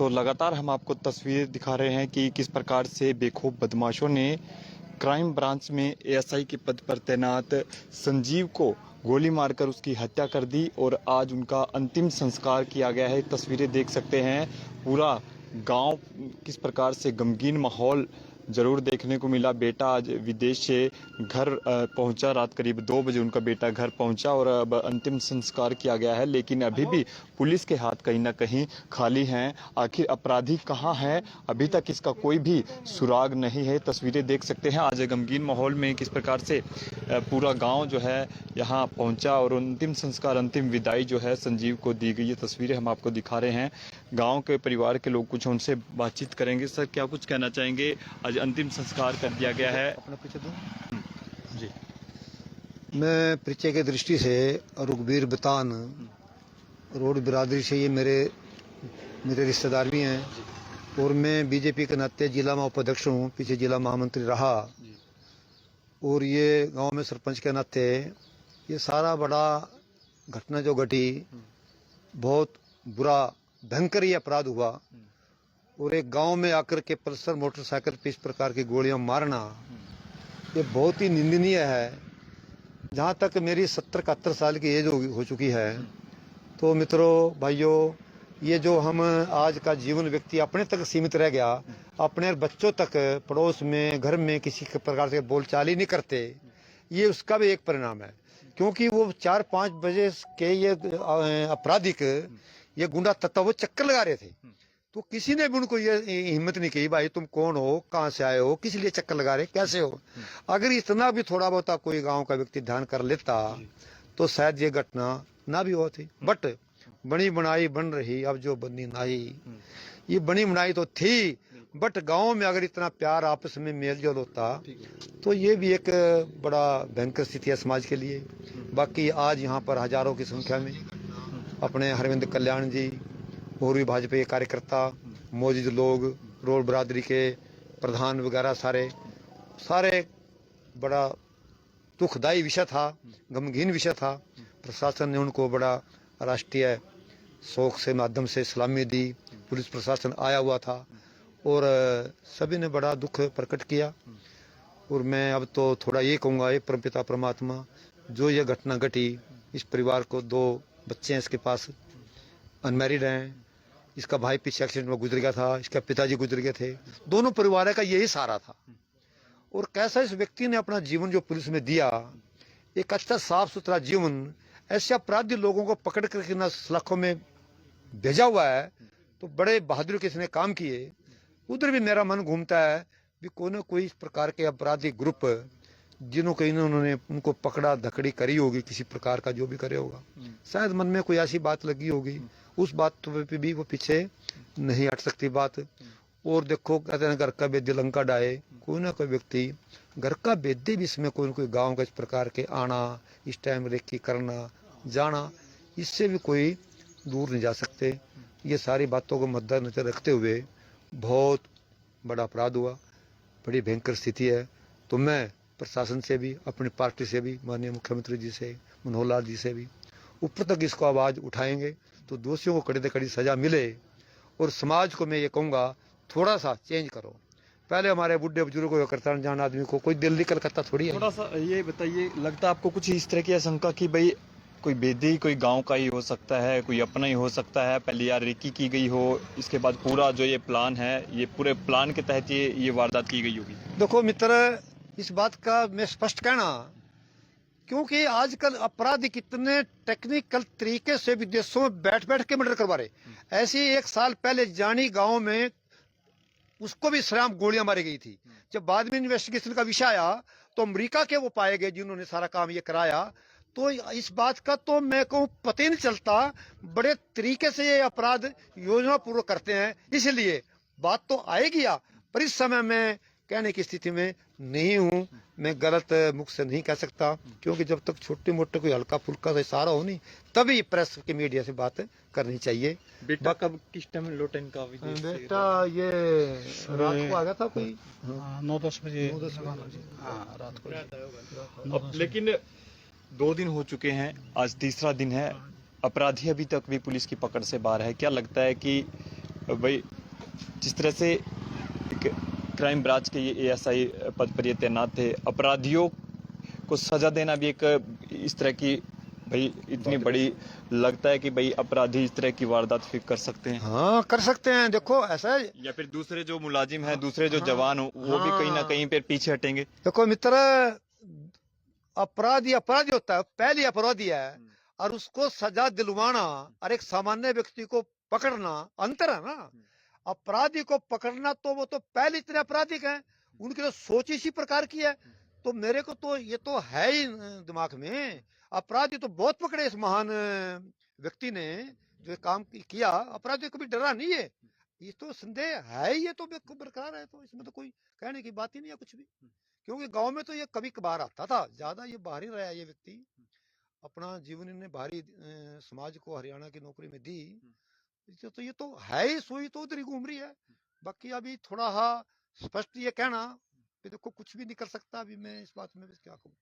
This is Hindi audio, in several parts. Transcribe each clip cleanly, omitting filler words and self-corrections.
तो लगातार हम आपको तस्वीरें दिखा रहे हैं कि किस प्रकार से बेखौफ बदमाशों ने क्राइम ब्रांच में एएसआई के पद पर तैनात संजीव को गोली मारकर उसकी हत्या कर दी और आज उनका अंतिम संस्कार किया गया है। तस्वीरें देख सकते हैं, पूरा गांव किस प्रकार से गमगीन माहौल जरूर देखने को मिला। बेटा आज विदेश से घर पहुंचा, रात करीब 2 बजे उनका बेटा घर पहुंचा और अब अंतिम संस्कार किया गया है। लेकिन अभी भी पुलिस के हाथ कहीं ना कहीं खाली हैं। आखिर अपराधी कहां है, अभी तक इसका कोई भी सुराग नहीं है। तस्वीरें देख सकते हैं, आज गमगीन माहौल में किस प्रकार से पूरा गांव जो है यहां पहुंचा और अंतिम संस्कार, अंतिम विदाई जो है संजीव को दी गई। ये तस्वीरें हम आपको दिखा रहे हैं। गांव के परिवार के लोग कुछ उनसे बातचीत करेंगे। सर, क्या कुछ कहना चाहेंगे? आज अंतिम संस्कार कर दिया गया है। अपना परिचय दूं? जी, मैं परिचय की दृष्टि से रुकबीर बतान रोड बिरादरी से, ये मेरे रिश्तेदार भी हैं और मैं बीजेपी के नाते जिला में उपाध्यक्ष हूँ, पीछे जिला महामंत्री रहा और ये गांव में सरपंच के नाते ये सारा बड़ा घटना जो घटी, बहुत बुरा भयंकर ये अपराध हुआ और एक गांव में आकर के पल्सर मोटरसाइकिल पे इस प्रकार की गोलियां मारना ये बहुत ही निंदनीय है। जहां तक मेरी 70-71 साल की एज हो चुकी है, तो मित्रों, भाइयों, ये जो हम आज का जीवन व्यक्ति अपने तक सीमित रह गया, अपने बच्चों तक पड़ोस में घर में किसी प्रकार से बोलचाल ही नहीं करते, ये उसका भी एक परिणाम है। क्योंकि वो 4-5 बजे के ये आपराधिक, ये गुंडा तत्व वो चक्कर लगा रहे थे, तो किसी ने भी उनको ये हिम्मत नहीं की, भाई तुम कौन हो, कहाँ से आए हो, किस लिए चक्कर लगा रहे, कैसे हो। अगर इतना भी थोड़ा बहुत कोई गांव का व्यक्ति ध्यान कर लेता तो शायद ये घटना ना भी होती। बट बनी बनाई बन रही, अब जो बनी नाई, ये बनी बनाई तो थी, बट गांव में अगर इतना प्यार आपस में मेल जोल होता तो ये भी एक बड़ा भयंकर स्थिति है समाज के लिए। बाकी आज यहाँ पर हजारों की संख्या में अपने हरविंद कल्याण जी और भी भाजपा के कार्यकर्ता मौजूद लोग, रोड बिरादरी के प्रधान वगैरह सारे बड़ा दुखदायी विषय था, गमगीन विषय था। प्रशासन ने उनको बड़ा राष्ट्रीय शोक से माध्यम से सलामी दी, पुलिस प्रशासन आया हुआ था और सभी ने बड़ा दुख प्रकट किया। और मैं अब तो थोड़ा ये कहूँगा, ये परमपिता परमात्मा, जो ये घटना घटी, इस परिवार को 2 बच्चे हैं, इसके पास अनमैरिड हैं, इसका भाई पीछे एक्सीडेंट में गुजर गया था, इसका पिताजी गुजर गए थे, दोनों परिवार का यही सहारा था। और कैसा इस व्यक्ति ने अपना जीवन जो पुलिस में दिया, एक अच्छा साफ सुथरा जीवन, ऐसे अपराधी लोगों को पकड़ करके ना सलाखों में भेजा हुआ है, तो बड़े बहादुर के इसने काम किए। उधर भी मेरा मन घूमता है भी कोई ना कोई इस प्रकार के अपराधी ग्रुप जिन्होंने इन्होंने उनको पकड़ा धकड़ी करी होगी, किसी प्रकार का जो भी करे होगा, शायद मन में कोई ऐसी बात लगी होगी, उस बात पे भी वो पीछे नहीं हट सकती बात। और देखो, कहते हैं घर का बेदी लंका डाहे, कोई ना कोई व्यक्ति घर का बेदी भी इसमें कोई ना कोई गाँव का इस प्रकार के आना, इस टाइम रेकी करना जाना, इससे भी कोई दूर नहीं जा सकते। ये सारी बातों को मद्देनजर रखते हुए बहुत बड़ा अपराध हुआ, बड़ी भयंकर स्थिति है। तो मैं प्रशासन से भी, अपनी पार्टी से भी, माननीय मुख्यमंत्री जी से, मनोहर लाल जी से भी ऊपर तक इसको आवाज उठाएंगे तो दोषियों को कड़ी से कड़ी सजा मिले। और समाज को मैं ये कहूँगा, थोड़ा सा चेंज करो। पहले हमारे बुढ़े बुजुर्गों को करता जान आदमी को कोई दिल्ली कलकत्ता थोड़ी है। थोड़ा सा ये बताइए, लगता है आपको कुछ इस तरह की आशंका कि भाई कोई बेदी कोई गांव का ही हो सकता है, कोई अपना ही हो सकता है, पहले यार रेकी की गई हो, इसके बाद पूरा जो ये प्लान है, ये पूरे प्लान के तहत ये वारदात की गई होगी? देखो मित्र, इस बात का मैं स्पष्ट कहना, क्योंकि आजकल अपराधी कितने टेक्निकल तरीके से विदेशों में बैठ के मर्डर करवा रहे। ऐसे 1 साल पहले जानी गांव में उसको भी सरेआम गोलियां मारी गई थी। जब बाद में इन्वेस्टिगेशन का विषय आया तो अमेरिका के वो पाए गए जिन्होंने सारा काम ये कराया। तो इस बात का तो मैं कहूँ पता ही नहीं चलता, बड़े तरीके से ये अपराध योजना पूर्वक करते हैं। इसलिए बात तो आएगी, पर इस समय मैं कहने की स्थिति में नहीं हूँ, मैं गलत मुख से नहीं कह सकता, क्योंकि जब तक छोटे मोटे कोई हल्का फुल्का सा इशारा हो नहीं, तभी प्रेस के मीडिया से बात करनी चाहिए। बेटा कब किस टाइम लौटा इनका? बेटा ये रात को आ गया था, कोई 9-10 बजे। रात को। लेकिन 2 दिन हो चुके हैं, आज तीसरा दिन है, अपराधी अभी तक भी पुलिस की पकड़ से बाहर है। क्या लगता है कि भाई जिस तरह से एक क्राइम ब्रांच के ये एएसआई पद पर ये तैनात थे, अपराधियों को सजा देना भी एक इस तरह की भाई इतनी बड़ी लगता है कि भाई अपराधी इस तरह की वारदात फिर कर सकते हैं, हाँ कर सकते हैं। देखो ऐसा है। या फिर दूसरे जो मुलाजिम हैं, दूसरे जो हाँ, जवान हो, वो भी कहीं ना हाँ। कहीं पे पीछे हटेंगे। देखो मित्र, अपराधी अपराधी होता है, पहली अपराधी है, और उसको सजा दिलवाना और एक सामान्य व्यक्ति को पकड़ना अंतर है ना। अपराधी को पकड़ना तो वो तो पहले इतने आपराधिक हैं, उनकी तो सोच इसी प्रकार की है। तो मेरे को तो ये तो है ही दिमाग में। अपराधी तो बहुत पकड़े इस महान व्यक्ति ने जो ये काम किया। अपराधी कभी डरा नहीं है, ये तो संदेह है ही, ये तो बरकरार है। तो इसमें तो कोई कहने की बात ही नहीं है कुछ भी। क्योंकि गांव में तो ये कभी कभार आता था, ज्यादा ये बाहर ही रहा ये व्यक्ति। अपना जीवन इन्हें बाहरी समाज को हरियाणा की नौकरी में दी। तो ये तो है ही, सुई तो उधर ही घूम रही है। बाकी अभी थोड़ा हा स्पष्ट ये कहना कि देखो कुछ भी नहीं कर सकता अभी मैं इस बात में क्या कहूँ।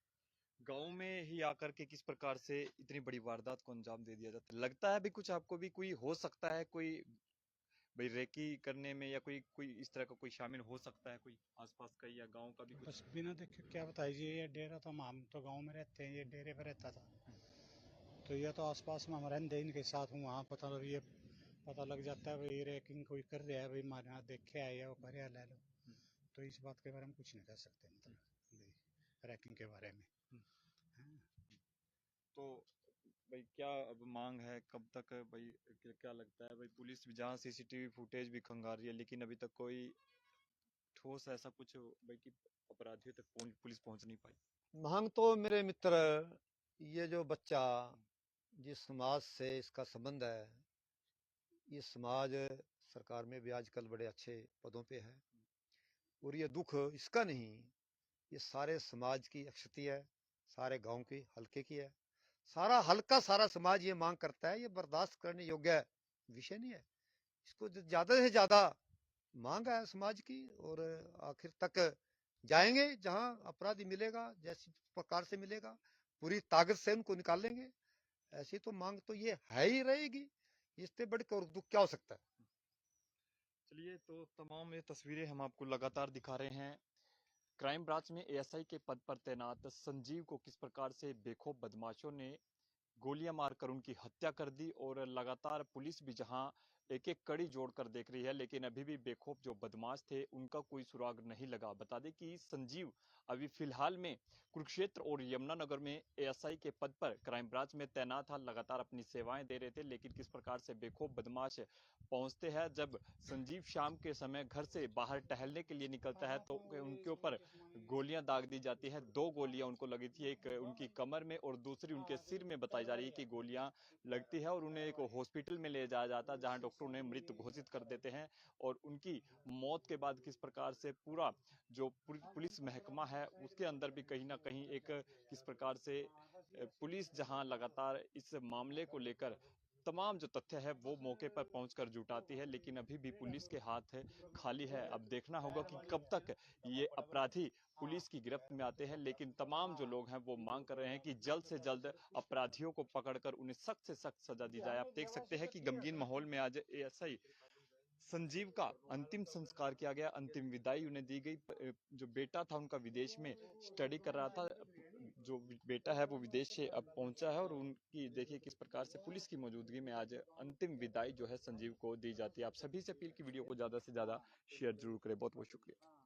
गांव में ही आकर के किस प्रकार से इतनी बड़ी वारदात को अंजाम दे दिया जाता है, लगता है अभी कुछ आपको भी कोई हो सकता है, कोई भाई रेकी करने में, या कोई कोई इस तरह का कोई शामिल हो सकता है, कोई आसपास का या गांव का भी कुछ? बस बिना देखे क्या बताइए, ये डेरा तो हम तो गांव में रहते हैं, ये डेरे पे रहता था। तो ये तो आसपास में हम रहते हैं, इनके साथ हूँ वहाँ पता लग जाता है भाई रैकिंग कोई कर रहा है, भाई हमारे यहाँ देख के आए या करे ले लो। तो इस बात के बारे में कुछ नहीं कह सकते, मतलब भाई रैकिंग के बारे में। हाँ। तो भाई क्या अब मांग है, कब तक भाई क्या लगता है भाई, पुलिस भी जहाँ सीसीटीवी फुटेज भी खंगार रही है, लेकिन अभी तक कोई ठोस ऐसा कुछ भाई कि अपराधियों तक पुलिस पहुंच नहीं पाई? मांग तो मेरे मित्र, ये जो बच्चा जिस समाज से इसका संबंध है, ये समाज सरकार में भी आजकल बड़े अच्छे पदों पे है। और ये दुख इसका नहीं, ये सारे समाज की क्षति है, सारे गांव की हल्के की है। सारा हल्का सारा समाज ये मांग करता है, ये बर्दाश्त करने योग्य विषय नहीं है। इसको ज्यादा से ज्यादा मांग है समाज की। और आखिर तक जाएंगे जहां अपराधी मिलेगा, जैसी प्रकार से मिलेगा पूरी ताकत से उनको निकालेंगे। ऐसी तो मांग तो ये है ही रहेगी। इससे बढ़कर और दुख क्या हो सकता है। चलिए, तो तमाम ये तस्वीरें हम आपको लगातार दिखा रहे हैं। क्राइम ब्रांच में एएसआई के पद पर तैनात संजीव को किस प्रकार से बेखौफ बदमाशों ने गोलियां मारकर उनकी हत्या कर दी, और लगातार पुलिस भी जहां एक एक कड़ी जोड़कर देख रही है, लेकिन अभी भी बेखौफ जो बदमाश थे उनका कोई सुराग नहीं लगा। बता दें कि संजीव अभी फिलहाल में कुरुक्षेत्र और यमुनानगर में एएसआई के पद पर क्राइम ब्रांच में तैनात था, लगातार अपनी सेवाएं दे रहे थे। लेकिन किस प्रकार से बेखौफ बदमाश पहुंचते हैं, जब संजीव शाम के समय घर से बाहर टहलने के लिए निकलता है तो उनके ऊपर गोलियां दाग दी जाती है। 2 गोलियां उनको लगी थी, एक उनकी कमर में और दूसरी उनके सिर में बताई जा रही है कि गोलियां लगती है, और उन्हें एक हॉस्पिटल में ले जाया जाता है जहां डॉक्टर उन्हें मृत घोषित कर देते हैं। और उनकी मौत के बाद किस प्रकार से पूरा जो पुलिस महकमा है उसके अंदर भी कहीं ना कहीं एक किस प्रकार से पुलिस जहां लगातार इस मामले को लेकर तमाम जो तथ्य है वो मौके पर पहुंचकर जुटाती है, लेकिन अभी भी पुलिस के हाथ खाली है। अब देखना होगा कि कब तक ये अपराधी पुलिस की गिरफ्त में आते हैं। लेकिन तमाम जो लोग हैं वो मांग कर रहे हैं कि जल्द से जल्द अपराधियों को पकड़कर उन्हें सख्त से सख्त सजा दी जाए। आप देख सकते हैं कि गमगीन माहौल में आज एएसआई संजीव का अंतिम संस्कार किया गया, अंतिम विदाई उन्हें दी गई। जो बेटा था उनका विदेश में स्टडी कर रहा था, जो बेटा है वो विदेश से अब पहुंचा है, और उनकी देखिए किस प्रकार से पुलिस की मौजूदगी में आज अंतिम विदाई जो है संजीव को दी जाती है। आप सभी से अपील की वीडियो को ज्यादा से ज्यादा शेयर जरूर करें। बहुत बहुत शुक्रिया।